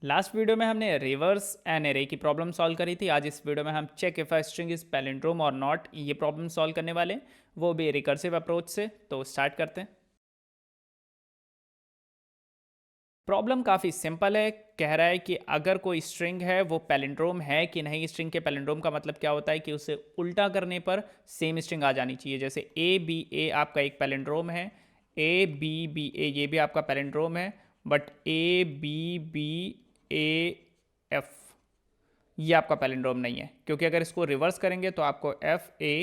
Last video में हमने reverse an array की प्रॉब्लम सॉल्व करी थी। आज इस वीडियो में हम check if a string is palindrome और नॉट ये प्रॉब्लम सॉल्व करने वाले, वो भी रिकर्सिव अप्रोच से। तो स्टार्ट करते हैं। प्रॉब्लम काफ़ी सिंपल है। कह रहा है कि अगर कोई स्ट्रिंग है वो पैलिंड्रोम है कि नहीं। स्ट्रिंग के पैलिंड्रोम का मतलब क्या होता है कि उसे उल्टा करने पर सेम स्ट्रिंग आ जानी चाहिए। जैसे ए बी ए आपका एक पैलिंड्रोम है, ए बी बी ए ये भी आपका पैलिंड्रोम है, but A B B A F ये आपका पैलिंड्रोम नहीं है, क्योंकि अगर इसको रिवर्स करेंगे तो आपको F A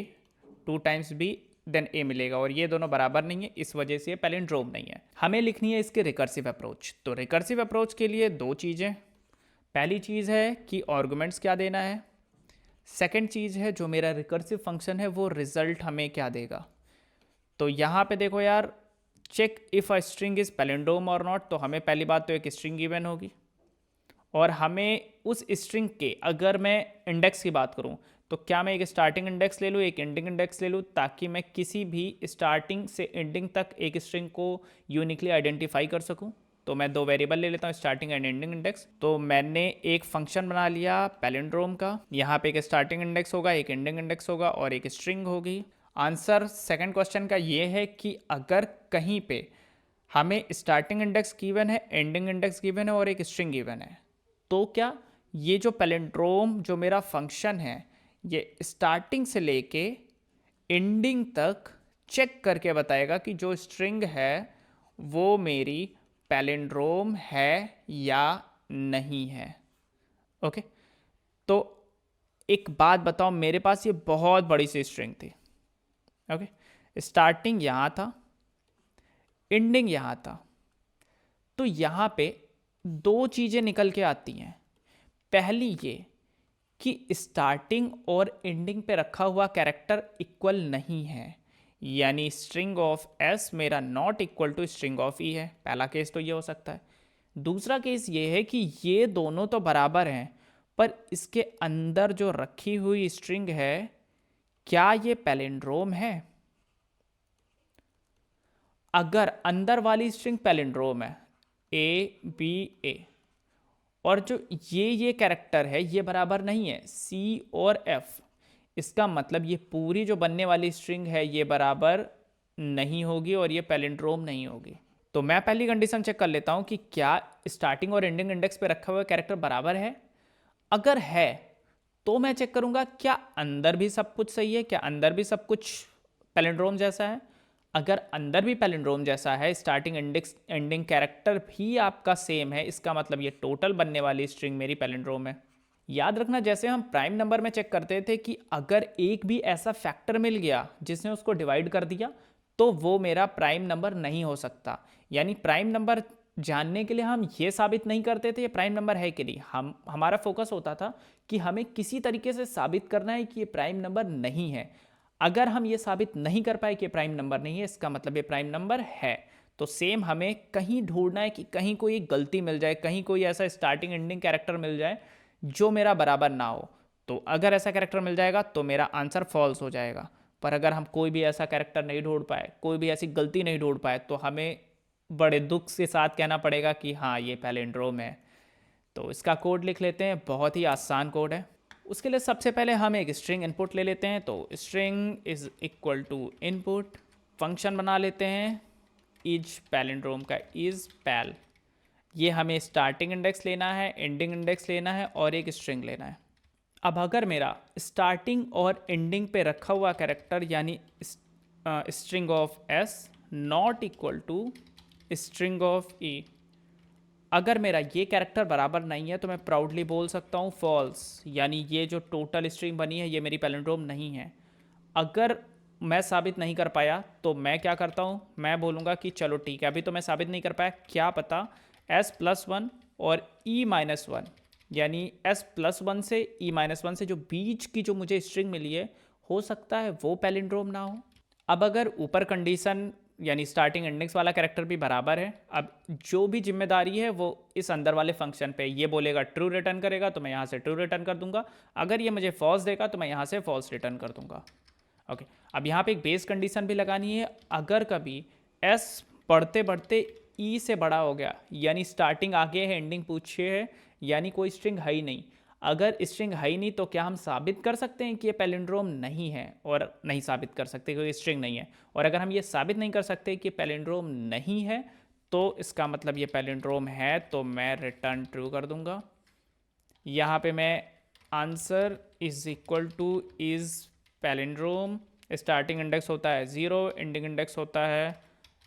2 times B then A मिलेगा और ये दोनों बराबर नहीं है, इस वजह से ये पैलिंड्रोम नहीं है। हमें लिखनी है इसके रिकर्सिव अप्रोच। तो रिकर्सिव अप्रोच के लिए दो चीज़ें। पहली चीज़ है कि आर्गुमेंट्स क्या देना है। सेकंड चीज़ है जो मेरा रिकर्सिव फंक्शन है वो रिजल्ट हमें क्या देगा। तो यहाँ पे देखो यार, check if a string is palindrome और नॉट। तो हमें पहली बात तो एक स्ट्रिंग गिवन होगी और हमें उस स्ट्रिंग के, अगर मैं इंडेक्स की बात करूं तो क्या मैं एक स्टार्टिंग इंडेक्स ले लूं, एक एंडिंग इंडेक्स ले लूं, ताकि मैं किसी भी स्टार्टिंग से एंडिंग तक एक स्ट्रिंग को यूनिकली आइडेंटिफाई कर सकूं। तो मैं दो वेरिएबल ले लेता हूं, स्टार्टिंग एंड एंडिंग इंडेक्स। तो मैंने एक फंक्शन बना लिया पैलिंड्रोम का। यहाँ पे एक स्टार्टिंग इंडेक्स होगा, एक एंडिंग इंडेक्स होगा और एक स्ट्रिंग होगी। आंसर सेकंड क्वेश्चन का ये है कि अगर कहीं पे हमें स्टार्टिंग इंडेक्स गिवन है, एंडिंग इंडेक्स गिवन है और एक स्ट्रिंग गिवन है, तो क्या ये जो पैलिंड्रोम जो मेरा फंक्शन है ये स्टार्टिंग से लेके एंडिंग तक चेक करके बताएगा कि जो स्ट्रिंग है वो मेरी पैलिंड्रोम है या नहीं है। ओके, तो एक बात बताओ, मेरे पास ये बहुत बड़ी सी स्ट्रिंग थी। ओके, स्टार्टिंग यहाँ था, एंडिंग यहाँ था। तो यहाँ पे दो चीज़ें निकल के आती हैं। पहली ये कि स्टार्टिंग और एंडिंग पे रखा हुआ कैरेक्टर इक्वल नहीं है, यानी स्ट्रिंग ऑफ एस मेरा not equal to string of E है। पहला केस तो ये हो सकता है। दूसरा केस ये है कि ये दोनों तो बराबर हैं, पर इसके अंदर जो रखी हुई स्ट्रिंग है क्या ये पैलिंड्रोम है। अगर अंदर वाली स्ट्रिंग पैलिंड्रोम है, ए बी ए, और जो ये कैरेक्टर है ये बराबर नहीं है, सी और एफ, इसका मतलब ये पूरी जो बनने वाली स्ट्रिंग है ये बराबर नहीं होगी और ये पैलिंड्रोम नहीं होगी। तो मैं पहली कंडीशन चेक कर लेता हूं कि क्या स्टार्टिंग और एंडिंग इंडेक्स पे रखा हुआ कैरेक्टर बराबर है। अगर है तो मैं चेक करूंगा क्या अंदर भी सब कुछ सही है, क्या अंदर भी सब कुछ पैलिंड्रोम जैसा है। अगर अंदर भी पैलिंड्रोम जैसा है, स्टार्टिंग इंडेक्स एंडिंग कैरेक्टर भी आपका सेम है, इसका मतलब ये टोटल बनने वाली स्ट्रिंग मेरी पैलिंड्रोम है। याद रखना, जैसे हम प्राइम नंबर में चेक करते थे कि अगर एक भी ऐसा फैक्टर मिल गया जिसने उसको डिवाइड कर दिया तो वो मेरा प्राइम नंबर नहीं हो सकता। यानी प्राइम नंबर जानने के लिए हम ये साबित नहीं करते थे ये प्राइम नंबर है कि नहीं, हमारा फोकस होता था कि हमें किसी तरीके से साबित करना है कि ये प्राइम नंबर नहीं है। अगर हम ये साबित नहीं कर पाए कि प्राइम नंबर नहीं है, इसका मतलब ये प्राइम नंबर है। तो सेम हमें कहीं ढूंढना है कि कहीं कोई गलती मिल जाए, कहीं कोई ऐसा स्टार्टिंग एंडिंग कैरेक्टर मिल जाए जो मेरा बराबर ना हो। तो अगर ऐसा कैरेक्टर मिल जाएगा तो मेरा आंसर फॉल्स हो जाएगा। पर अगर हम कोई भी ऐसा कैरेक्टर नहीं ढूंढ पाए, कोई भी ऐसी गलती नहीं ढूंढ पाए, तो हमें बड़े दुख के साथ कहना पड़ेगा कि हाँ ये पैलिंड्रोम है। तो इसका कोड लिख लेते हैं, बहुत ही आसान कोड है। उसके लिए सबसे पहले हम एक स्ट्रिंग इनपुट ले लेते हैं। तो string is equal to input, function बना लेते हैं इज पैलिंड्रोम का, इज पैल। ये हमें स्टार्टिंग इंडेक्स लेना है, एंडिंग इंडेक्स लेना है और एक स्ट्रिंग लेना है। अब अगर मेरा स्टार्टिंग और एंडिंग पे रखा हुआ कैरेक्टर यानी string of S not equal to string of E, अगर मेरा ये कैरेक्टर बराबर नहीं है तो मैं प्राउडली बोल सकता हूँ फॉल्स, यानी ये जो टोटल स्ट्रिंग बनी है ये मेरी पैलिंड्रोम नहीं है। अगर मैं साबित नहीं कर पाया तो मैं क्या करता हूँ, मैं बोलूँगा कि चलो ठीक है, अभी तो मैं साबित नहीं कर पाया, क्या पता s+1 और e-1 यानी s+1 से e-1 से जो बीच की जो मुझे स्ट्रिंग मिली है, हो सकता है वो पैलिंड्रोम ना हो। अब अगर ऊपर कंडीशन यानी स्टार्टिंग इंडेक्स वाला कैरेक्टर भी बराबर है, अब जो भी जिम्मेदारी है वो इस अंदर वाले फंक्शन पे, ये बोलेगा ट्रू रिटर्न करेगा तो मैं यहाँ से ट्रू रिटर्न कर दूंगा, अगर ये मुझे फॉल्स देगा तो मैं यहाँ से फॉल्स रिटर्न कर दूंगा। ओके, अब यहाँ पे एक बेस कंडीशन भी लगानी है। अगर कभी एस बढ़ते बढ़ते ई से बड़ा हो गया, यानी स्टार्टिंग आगे है, एंडिंग पीछे है, यानी कोई स्ट्रिंग है ही नहीं। अगर स्ट्रिंग है ही नहीं तो क्या हम साबित कर सकते हैं कि ये पैलिंड्रोम नहीं है? और नहीं साबित कर सकते क्योंकि स्ट्रिंग नहीं है। और अगर हम ये साबित नहीं कर सकते कि पैलिंड्रोम नहीं है तो इसका मतलब ये पैलिंड्रोम है, तो मैं रिटर्न ट्रू कर दूंगा। यहाँ पे मैं answer is equal two is palindrome, starting index होता है 0, एंडिंग इंडेक्स होता है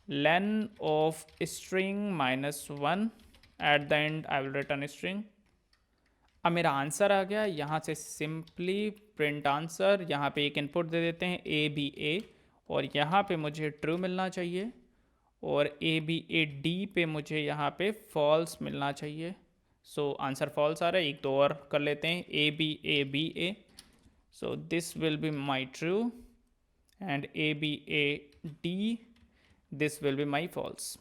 len of string -1, at the and I will return string. अब मेरा आंसर आ गया, यहाँ से सिंपली प्रिंट आंसर, यहाँ पे एक इनपुट दे देते हैं ABA, और यहाँ पे मुझे ट्रू मिलना चाहिए, और ABAD पे मुझे यहाँ पे फॉल्स मिलना चाहिए। सो आंसर फॉल्स आ रहा है। एक दो और कर लेते हैं, ABABA, so this will be my true, and ABAD, this will be my false.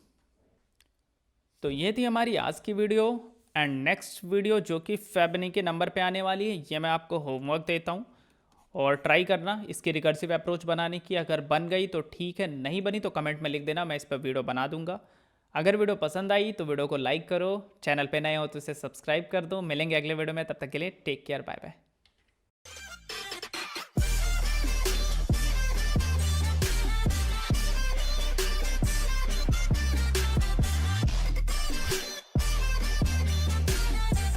तो ये थी हमारी आज की वीडियो। एंड नेक्स्ट वीडियो जो कि फेबनी के नंबर पे आने वाली है, ये मैं आपको होमवर्क देता हूँ और ट्राई करना इसकी रिकर्सिव अप्रोच बनाने की। अगर बन गई तो ठीक है, नहीं बनी तो कमेंट में लिख देना, मैं इस पर वीडियो बना दूंगा। अगर वीडियो पसंद आई तो वीडियो को लाइक करो, चैनल पे नए हो तो इसे सब्सक्राइब कर दो। मिलेंगे अगले वीडियो में, तब तक के लिए टेक केयर, बाय बाय।